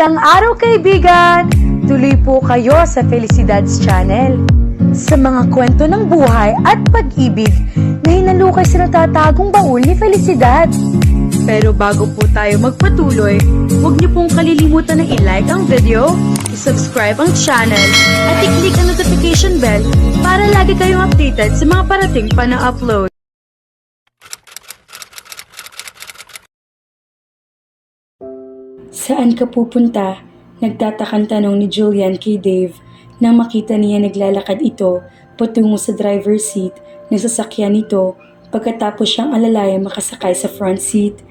Magandang araw kaibigan! Tuloy po kayo sa Felicidad's Channel. Sa mga kwento ng buhay at pag-ibig na hinalukay sa natatagong baul ni Felicidad. Pero bago po tayo magpatuloy, huwag niyo pong kalilimutan na i-like ang video, i-subscribe ang channel, at i-click ang notification bell para lagi kayong updated sa mga parating pa na upload. Saan ka pupunta? Nagtatakang tanong ni Julian kay Dave nang makita niya naglalakad ito patungo sa driver's seat ng sasakyan nito pagkatapos siyang alalaya makasakay sa front seat.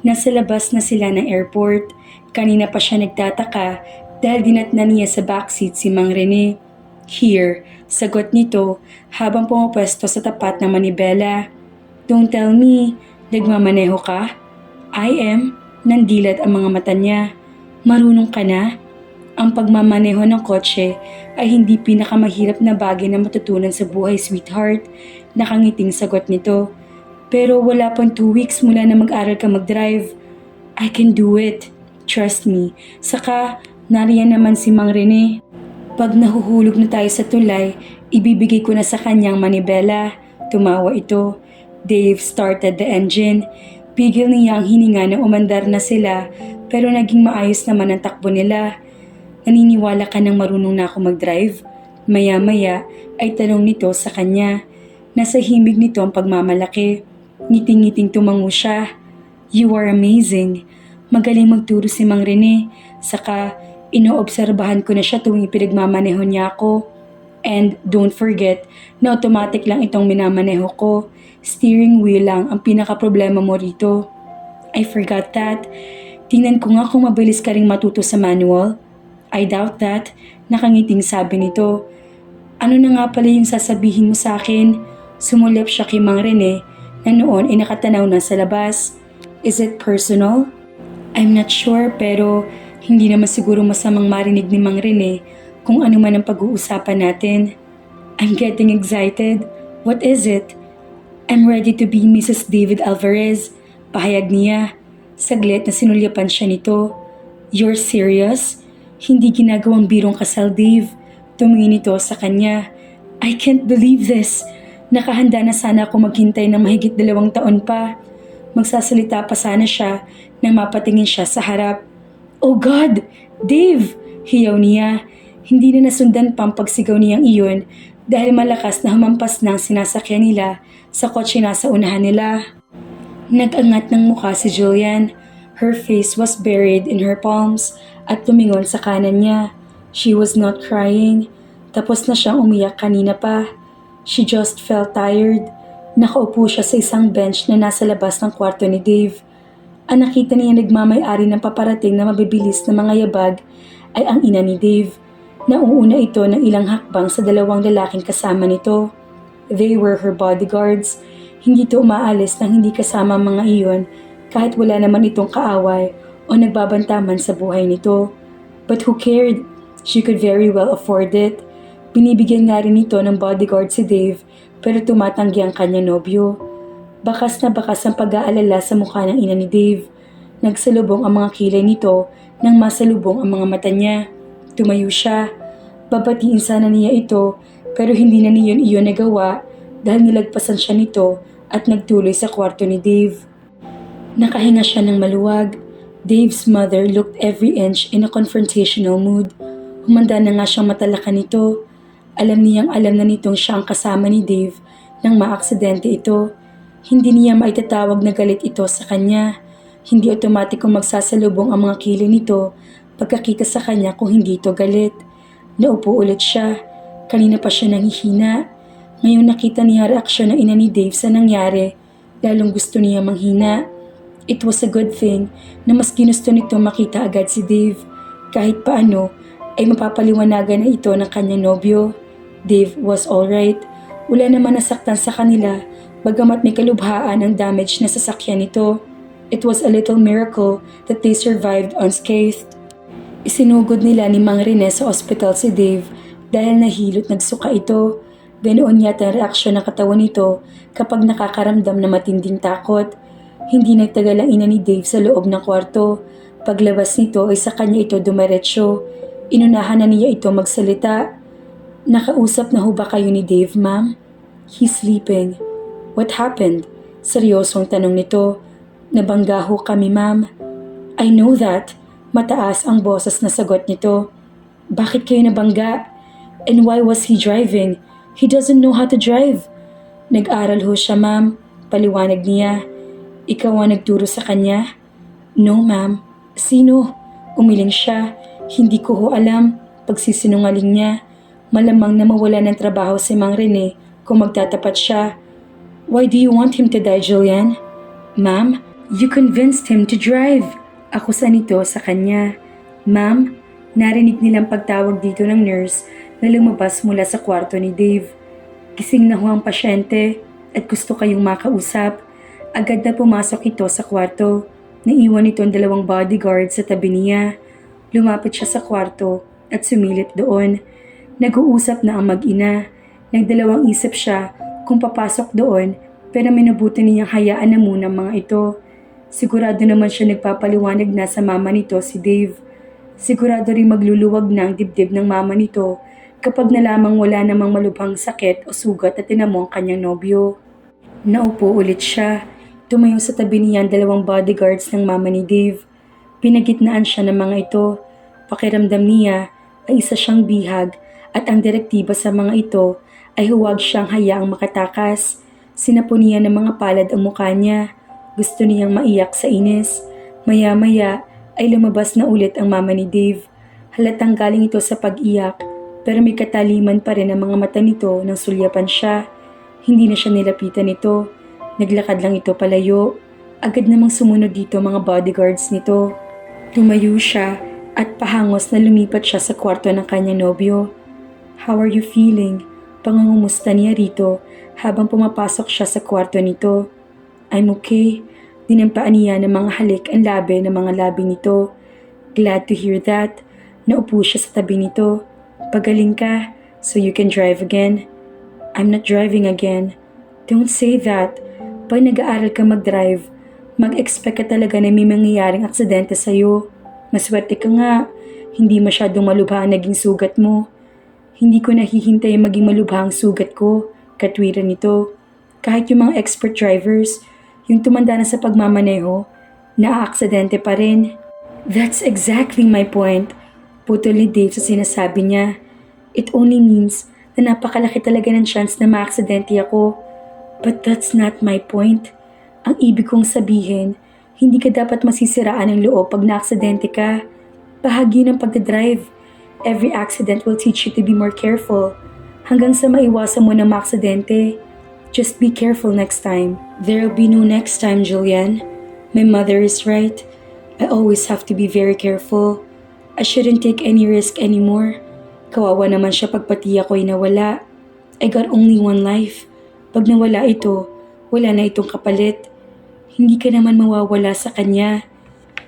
Nasa labas na sila ng airport. Kanina pa siya nagtataka dahil dinatnan niya sa backseat si Mang Rene. Here, sagot nito habang pumapwesto sa tapat ng manibela. Don't tell me, nagmamaneho ka? I am. Nandilat ang mga mata niya. Marunong ka na? Ang pagmamaneho ng kotse ay hindi pinakamahirap na bagay na matutunan sa buhay, sweetheart. Nakangiting sagot nito. Pero wala pang 2 weeks mula na mag-aral ka mag-drive. I can do it. Trust me. Saka, nariyan naman si Mang Rene. Pag nahuhulog na tayo sa tulay, ibibigay ko na sa kanyang manibela. Tumawa ito. Dave started the engine. Pigil niya ang hininga na umandar na sila pero naging maayos naman ang takbo nila. Naniniwala ka nang marunong na ako mag-drive? Maya-maya ay tanong nito sa kanya. Nasa himig nito ang pagmamalaki. Ngiting-ngiting tumango siya. You are amazing. Magaling magturo si Mang Rene. Saka inoobserbahan ko na siya tuwing ipinagmamaneho niya ako. And don't forget na automatic lang itong minamaneho ko. Steering wheel lang ang pinaka-problema mo rito. I forgot that. Tingnan ko nga kung mabilis ka ring matuto sa manual. I doubt that. Nakangiting sabi nito. Ano na nga pala yung sasabihin mo sa akin? Sumulip siya kay Mang Rene na noon ay nakatanaw na sa labas. Is it personal? I'm not sure pero hindi naman siguro masamang marinig ni Mang Rene kung ano man ang pag-uusapan natin. I'm getting excited. What is it? I'm ready to be Mrs. David Alvarez. Pahayag niya. Saglit na sinulyapan siya nito. You're serious? Hindi ginagawang birong kasal, Dave. Tumingin ito sa kanya. I can't believe this. Nakahanda na sana ako maghintay ng mahigit 2 taon pa. Magsasalita pa sana siya nang mapatingin siya sa harap. Oh God! Dave! Hiyaw niya. Hindi na nasundan pa ang pagsigaw niyang iyon dahil malakas na humampas na ang sinasakyan nila sa kotse nasa unahan nila. Nag-angat ng mukha si Julian. Her face was buried in her palms at tumingon sa kanan niya. She was not crying. Tapos na siyang umiyak kanina pa. She just felt tired. Nakaupo siya sa isang bench na nasa labas ng kwarto ni Dave. Ang nakita niya nagmamay-ari ng paparating na mabibilis na mga yabag ay ang ina ni Dave. Nauuna ito ng ilang hakbang sa 2 lalaking kasama nito. They were her bodyguards. Hindi ito umaalis nang hindi kasama ang mga iyon kahit wala naman itong kaaway o nagbabantaman sa buhay nito. But who cared? She could very well afford it. Binibigyan nga rin ito ng bodyguard si Dave pero tumatanggi ang kanya nobyo. Bakas na bakas ang pag-aalala sa mukha ng ina ni Dave. Nagsalubong ang mga kilay nito nang masalubong ang mga mata niya. Tumayo siya. Babatiin sana niya ito pero hindi na niyon iyon nagawa dahil nilagpasan siya nito at nagtuloy sa kwarto ni Dave. Nakahinga siya ng maluwag. Dave's mother looked every inch in a confrontational mood. Humanda na nga siyang matalakan nito. Alam na nitong siya ang kasama ni Dave nang maaksidente ito. Hindi niya maitatawag na galit ito sa kanya. Hindi otomatikong magsasalubong ang mga kilay nito pagkakita sa kanya kung hindi ito galit. Naupo ulit siya. Kanina pa siya nanghihina. Ngayon nakita niya reaksyon ng ina ni Dave sa nangyari. Lalong gusto niya manghina. It was a good thing na mas ginusto nito makita agad si Dave. Kahit paano ay mapapaliwanagan na ito ng kanyang nobyo. Dave was alright. Wala naman nasaktan sa kanila bagamat may kalubhaan ang damage na sasakyan nito. It was a little miracle that they survived unscathed. Isinugod nila ni Mang Rene sa ospital si Dave dahil nahilot nagsuka ito. Ganoon yata ang reaksyon ng katawan nito kapag nakakaramdam na matinding takot. Hindi nagtagal ang ina ni Dave sa loob ng kwarto. Paglabas nito ay sa kanya ito dumiretso. Inunahan na niya ito magsalita. Nakausap na ho ba kayo ni Dave, ma'am? He's sleeping. What happened? Seryosong tanong nito. Nabangga ho kami, ma'am. I know that. Mataas ang boses na sagot nito. Bakit kayo nabangga? And why was he driving? He doesn't know how to drive. Nag-aral ho siya, ma'am. Paliwanag niya. Ikaw ang nagturo sa kanya? No, ma'am. Sino? Umiling siya. Hindi ko ho alam. Pagsisinungaling niya. Malamang na mawala ng trabaho si Mang Rene kung magtatapat siya. Why do you want him to die, Julian? Ma'am, you convinced him to drive. Akusa nito sa kanya. Ma'am, narinig nilang pagtawag dito ng nurse na lumabas mula sa kwarto ni Dave. Gising na ho ang pasyente at gusto kayong makausap. Agad na pumasok ito sa kwarto. Naiwan ito ang 2 bodyguard sa tabi niya. Lumapit siya sa kwarto at sumilip doon. Nag-uusap na ang mag-ina. Nagdalawang isip siya kung papasok doon pero minabuti niyang hayaan na muna mga ito. Sigurado naman siya nagpapaliwanag na sa mama nito si Dave. Sigurado rin magluluwag na ang dibdib ng mama nito kapag nalamang wala namang malubhang sakit o sugat at tinamo ang kanyang nobyo. Naupo ulit siya. Tumayo sa tabi niya ang 2 bodyguards ng mama ni Dave. Pinagitnaan siya ng mga ito. Pakiramdam niya ay isa siyang bihag at ang direktiba sa mga ito ay huwag siyang hayaang makatakas. Sinapo niya ng mga palad ang mukha niya. Gusto niyang maiyak sa inis. Maya-maya ay lumabas na ulit ang mama ni Dave. Halatang galing ito sa pag-iyak pero may kataliman pa rin ang mga mata nito nang sulyapan siya. Hindi na siya nilapitan nito. Naglakad lang ito palayo. Agad namang sumunod dito mga bodyguards nito. Tumayo siya at pahangos na lumipat siya sa kwarto ng kanyang nobyo. How are you feeling? Pangungumusta niya rito habang pumapasok siya sa kwarto nito. I'm okay. Dinampaan niya ng mga halik ang labi ng mga labi nito. Glad to hear that. Naupo siya sa tabi nito. Pagaling ka, so you can drive again. I'm not driving again. Don't say that. Pag nag-aaral ka mag-drive, mag-expect ka talaga na may mangyayaring aksidente sa'yo. Maswerte ka nga. Hindi masyadong malubha ang naging sugat mo. Hindi ko nahihintay maging malubha ang sugat ko, katwiran nito. Kahit yung mga expert drivers, yung tumanda na sa pagmamaneho, naaaksidente pa rin. That's exactly my point. Putol ni Dave sa sinasabi niya. It only means na napakalaki talaga ng chance na maaksidente ako. But that's not my point. Ang ibig kong sabihin, hindi ka dapat masisiraan ng loob pag naaksidente ka. Bahagi ng pagdadrive. Every accident will teach you to be more careful. Hanggang sa maiwasan mo na maaksidente. Just be careful next time. There'll be no next time, Julian. My mother is right. I always have to be very careful. I shouldn't take any risk anymore. Kawawa naman siya pag pati ako'y nawala. I got only one life. Pag nawala ito, wala na itong kapalit. Hindi ka naman mawawala sa kanya.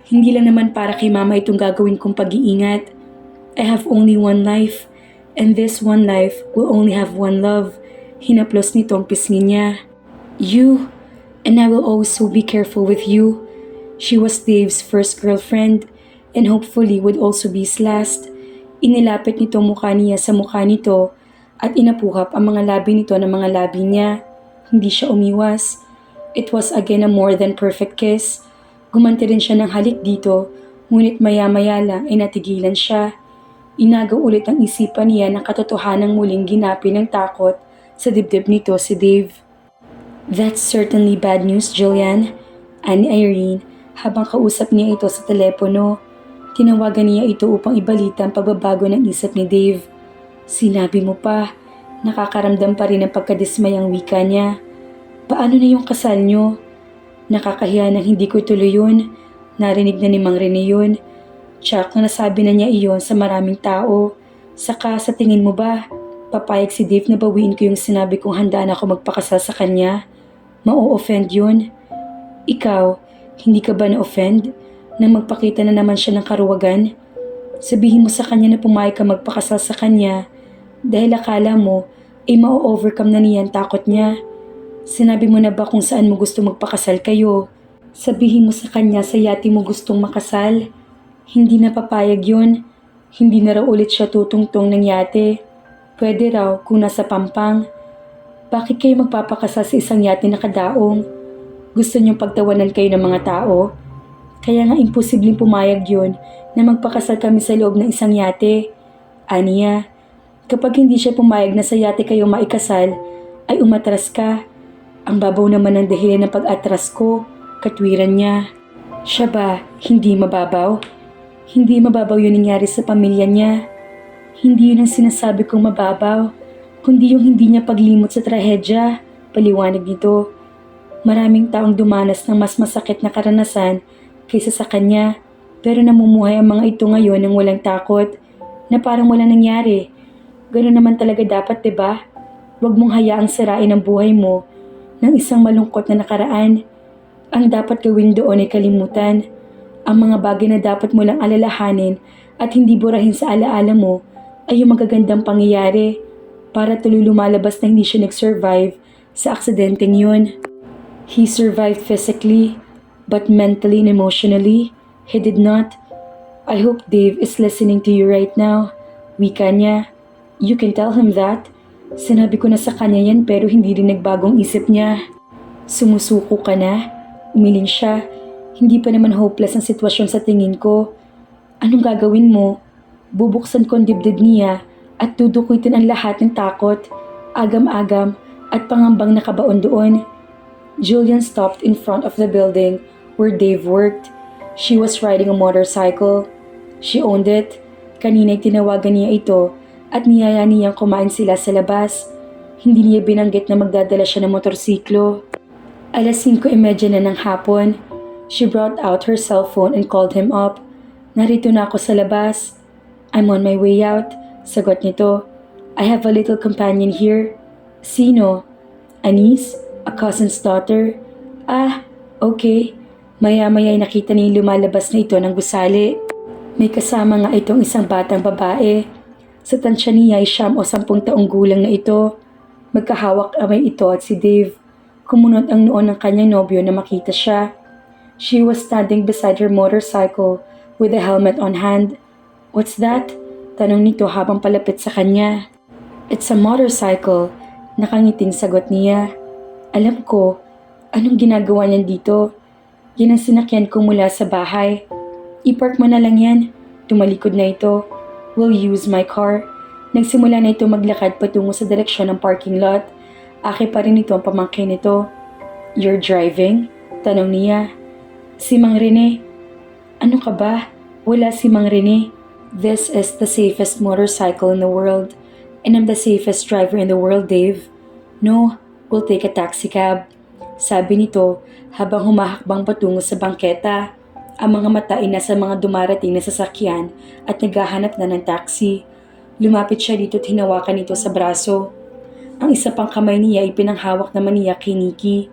Hindi lang naman para kay mama itong gagawin kong pag-iingat. I have only one life. And this one life will only have one love. Hinaplos nitong pisngi niya. You, and I will also be careful with you. She was Dave's first girlfriend and hopefully would also be his last. Inilapit nito mukha niya sa mukha nito at inapuhap ang mga labi nito ng mga labi niya. Hindi siya umiwas. It was again a more than perfect kiss. Gumanti rin siya ng halik dito, ngunit maya-maya lang ay natigilan siya. Inagaw ulit ang isipan niya ng katotohanang muling ginapi ng takot sa dibdib nito si Dave. That's certainly bad news, Julian. Ani Irene habang kausap niya ito sa telepono. Tinawagan niya ito upang ibalita ang pagbabago ng isip ni Dave. Sinabi mo pa, nakakaramdam pa rin ng pagkadismayang wika niya. Paano na yung kasal niyo? Nakakahiya nang hindi ko ituloy yun. Narinig na ni Mang Rene yun. Tsak na nasabi na niya iyon sa maraming tao. Saka sa tingin mo ba, papayag si Dave na bawiin ko yung sinabi kong handa na ako magpakasal sa kanya? Ma-o-offend yun? Ikaw, hindi ka ba na-offend? Nang magpakita na naman siya ng karuwagan? Sabihin mo sa kanya na pumayag ka magpakasal sa kanya dahil akala mo ay ma-overcome na niya ang takot niya. Sinabi mo na ba kung saan mo gusto magpakasal kayo? Sabihin mo sa kanya sa yati mo gustong makasal. Hindi na papayag yun. Hindi na raw ulit siya tutungtong ng yate. Pwede raw kung nasa Pampang. Bakit kayo magpapakasal sa isang yate na kadaong? Gusto niyong pagtawanan kayo ng mga tao? Kaya nga imposibleng pumayag yun na magpakasal kami sa loob ng isang yate. Aniya, kapag hindi siya pumayag na sa yate kayo maikasal, ay umatras ka. Ang babaw naman ng dahilan ng pag-atras ko, katwiran niya. Siya ba hindi mababaw? Hindi mababaw yun nangyari sa pamilya niya. Hindi yun ang sinasabi kong mababaw, kundi yung hindi niya paglimot sa trahedya. Paliwanag nito. Maraming taong dumanas ng mas masakit na karanasan kaysa sa kanya, pero namumuhay ang mga ito ngayon ng walang takot, na parang wala nangyari. Ganoon naman talaga dapat, diba? Huwag mong hayaang sirain ang buhay mo ng isang malungkot na nakaraan. Ang dapat gawin doon ay kalimutan. Ang mga bagay na dapat mo lang alalahanin at hindi burahin sa alaala mo ay yung magagandang pangyayari para tuloy lumalabas na hindi siya nag-survive sa aksidenteng yun. He survived physically, but mentally and emotionally, he did not. I hope Dave is listening to you right now. Wika niya. You can tell him that. Sinabi ko na sa kanya yan pero hindi rin nagbagong isip niya. Sumusuko ka na? Umiling siya. Hindi pa naman hopeless ang sitwasyon sa tingin ko. Anong gagawin mo? Bubuksan ko ang dibdib niya at dudukutin ang lahat ng takot, agam-agam at pangambang nakabaon doon. Julian stopped in front of the building where Dave worked. She was riding a motorcycle. She owned it. Kanina'y tinawagan niya ito at niyaya niyang kumain sila sa labas. Hindi niya binanggit na magdadala siya ng motorsiklo. 5:30 na ng hapon. She brought out her cell phone and called him up. Narito na ako sa labas. I'm on my way out. Sagot nito. I have a little companion here. Sino? Anis? A cousin's daughter? Ah, okay. Maya-maya nakita niya yung lumalabas na ito ng gusali. May kasama nga itong isang batang babae. Sa tansya niya ay 9 o 10 taong gulang na ito. Magkahawak amay ito at si Dave. Kumunot ang noon ng kanyang nobyo na makita siya. She was standing beside her motorcycle with a helmet on hand. What's that? Tanong nito habang palapit sa kanya. It's a motorcycle. Nakangiting sagot niya. Alam ko, anong ginagawa niyan dito? Yan ang sinakyan ko mula sa bahay. I-park mo na lang yan. Tumalikod na ito. We'll use my car. Nagsimula na ito maglakad patungo sa direksyon ng parking lot. Aki pa rin ito ang pamangkin nito. You're driving? Tanong niya. Si Mang Rene. Ano ka ba? Wala si Mang Rene. This is the safest motorcycle in the world. And I'm the safest driver in the world, Dave. No, we'll take a taxi cab. Sabi nito habang humahakbang patungo sa bangketa. Ang mga mata ay nasa mga dumarating na sasakyan at naghahanap na ng taxi. Lumapit siya dito at hinawakan nito sa braso. Ang isa pang kamay niya ay pinanghawak naman niya kay Nikki.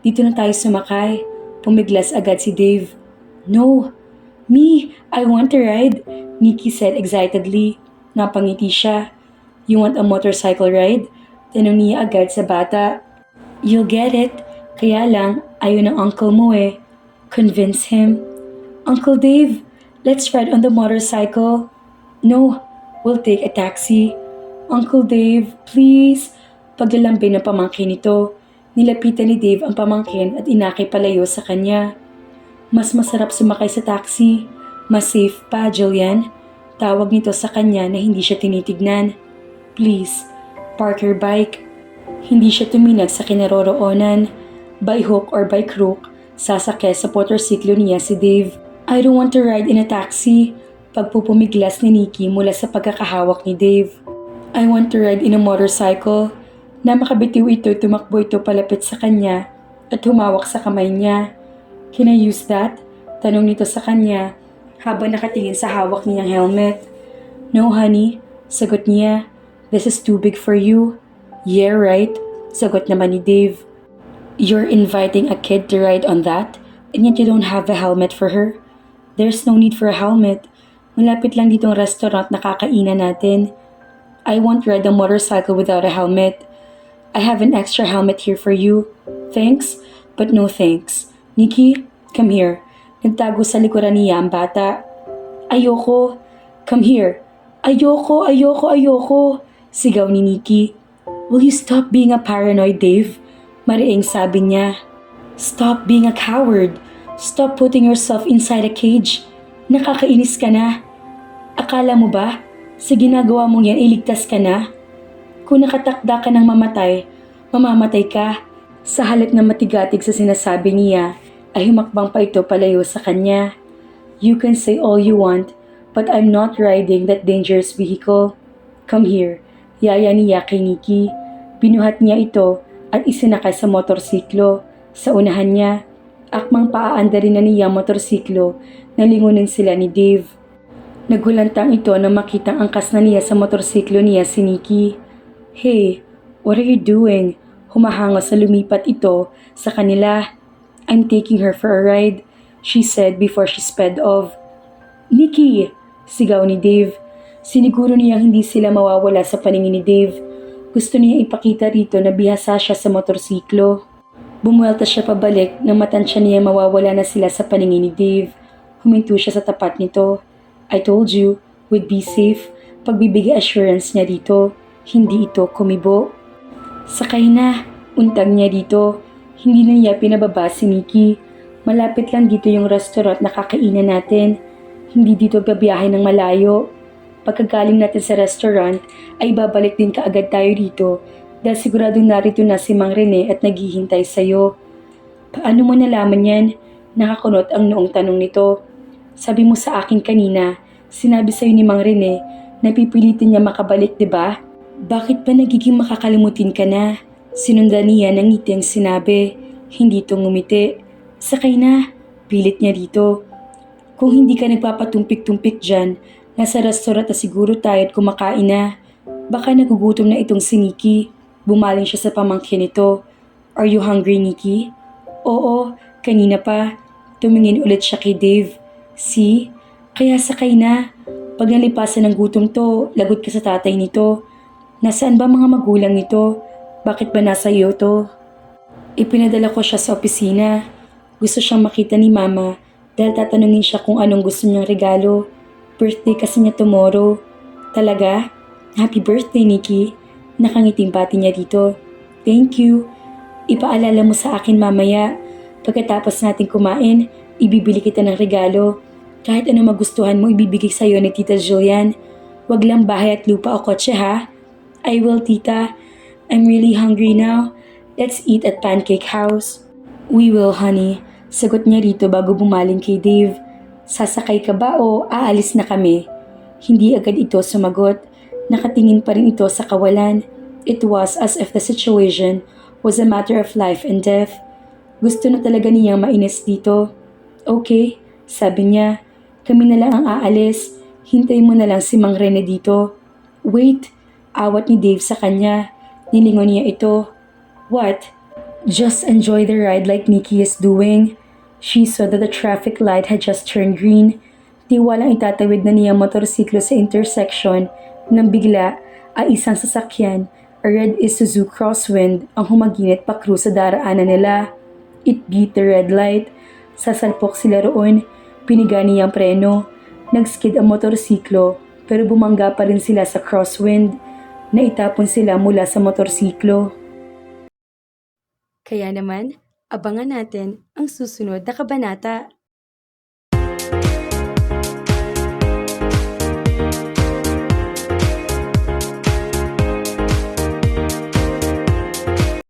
Dito na tayo sumakay. Pumiglas agad si Dave. No! Me! I want to ride! Nikki said excitedly. Napangiti siya. You want a motorcycle ride? Tanong niya agad sa bata. You'll get it. Kaya lang, ayaw ng uncle mo eh. Convince him. Uncle Dave, let's ride on the motorcycle. No, we'll take a taxi. Uncle Dave, please. Paglalambing ng pamangkin nito, nilapitan ni Dave ang pamangkin at inakay palayo sa kanya. Mas masarap sumakay sa taxi. Mas safe pa, Julian. Tawag nito sa kanya na hindi siya tinitignan. Please, park your bike. Hindi siya tuminag sa kinaroroonan. By hook or by crook, sasakay sa motorsiklo niya si Dave. I don't want to ride in a taxi. Pagpupumiglas ni Nikki mula sa pagkakahawak ni Dave. I want to ride in a motorcycle. Na makabitiw ito, tumakbo ito palapit sa kanya at humawak sa kamay niya. Can I use that? Tanong nito sa kanya habang nakatingin sa hawak niyang helmet. No honey, sagot niya. This is too big for you. Yeah right, sagot naman ni Dave. You're inviting a kid to ride on that and yet you don't have a helmet for her? There's no need for a helmet. Malapit lang ditong restaurant na kakainan natin. I won't ride a motorcycle without a helmet. I have an extra helmet here for you. Thanks, but no thanks. Nikki, come here. Nagtago sa likuran niya ang bata. Ayoko. Come here. Ayoko, ayoko, ayoko. Sigaw ni Nikki. Will you stop being a paranoid, Dave? Mariing sabi niya. Stop being a coward. Stop putting yourself inside a cage. Nakakainis ka na. Akala mo ba, sa ginagawa mong yan iligtas ka na? Kung nakatakda ka ng mamatay, mamamatay ka. Sa halip na matigatig sa sinasabi niya, ay humakbang pa ito palayo sa kanya. You can say all you want, but I'm not riding that dangerous vehicle. Come here. Yaya niya kay Nikki. Binuhat niya ito at isinakay sa motorsiklo. Sa unahan niya, akmang paaandarin na niya motorsiklo na lingunin sila ni Dave. Naghulantang ito nang makitang angkas na niya sa motorsiklo niya si Nikki. Hey, what are you doing? Humahango sa lumipat ito sa kanila. I'm taking her for a ride, she said before she sped off. Nikki! Sigaw ni Dave. Siniguro niyang hindi sila mawawala sa paningin ni Dave. Gusto niya ipakita rito na bihasa siya sa motorsiklo. Bumuelta siya pabalik nang matansya niya mawawala na sila sa paningin ni Dave. Huminto siya sa tapat nito. I told you, we'd be safe. Pagbibigay assurance niya dito, hindi ito kumibo. Sakay na, untag niya dito. Hindi na niya pinababa si Nikki. Malapit lang dito yung restaurant na kakainan natin. Hindi dito babiyahe ng malayo. Pagkagaling natin sa restaurant, ay babalik din kaagad tayo dito dahil siguradong narito na si Mang Rene at naghihintay sa'yo. Paano mo nalaman yan? Nakakunot ang noong tanong nito. Sabi mo sa akin kanina, sinabi sa'yo ni Mang Rene na pipilitin niya makabalik, di ba? Bakit ba nagiging makakalimutin ka na? Sinundan niya ng ngiti ang sinabi. Hindi ito ngumiti. Sakay na. Pilit niya dito. Kung hindi ka nagpapatumpik-tumpik dyan, nasa restaurant na siguro tayo at kumakain na. Baka nagugutom na itong si Nikki. Bumaling siya sa pamangkin nito. Are you hungry, Nikki? Oo, kanina pa. Tumingin ulit siya kay Dave. See? Kaya sakay na. Pag nalipasan ng gutom to, lagot ka sa tatay nito. Nasaan ba mga magulang nito? Bakit ba nasa iyo to? Ipinadala ko siya sa opisina. Gusto siyang makita ni Mama dahil tatanungin siya kung anong gusto niyang regalo. Birthday kasi niya tomorrow. Talaga? Happy birthday, Nikki. Nakangiting pati niya dito. Thank you. Ipaalala mo sa akin mamaya. Pagkatapos natin kumain, ibibili kita ng regalo. Kahit ano magustuhan mo, ibibigay sa'yo ni Tita Julian. Wag lang bahay at lupa o kotse, ha? I will, Tita. I'm really hungry now. Let's eat at Pancake House. We will, honey. Sagot niya rito bago bumaling kay Dave. Sasakay ka ba o aalis na kami? Hindi agad ito sumagot. Nakatingin pa rin ito sa kawalan. It was as if the situation was a matter of life and death. Gusto na talaga niyang mainis dito. Okay, sabi niya. Kami na lang ang aalis. Hintay mo na lang si Mang Rene dito. Wait, awat ni Dave sa kanya. Nilingon niya ito. What? Just enjoy the ride like Nikki is doing. She saw that the traffic light had just turned green. Tiwalang itatawid na niya motorsiklo sa intersection nang bigla ay isang sasakyan, a red Isuzu Crosswind, ang humaginit pa krus sa daraanan nila. It beat the red light. Sasalpok sila roon. Piniga niya ang preno. Nagskid ang motorsiklo pero bumangga pa rin sila sa crosswind. Naitapon sila mula sa motorsiklo. Kaya naman, abangan natin ang susunod na kabanata.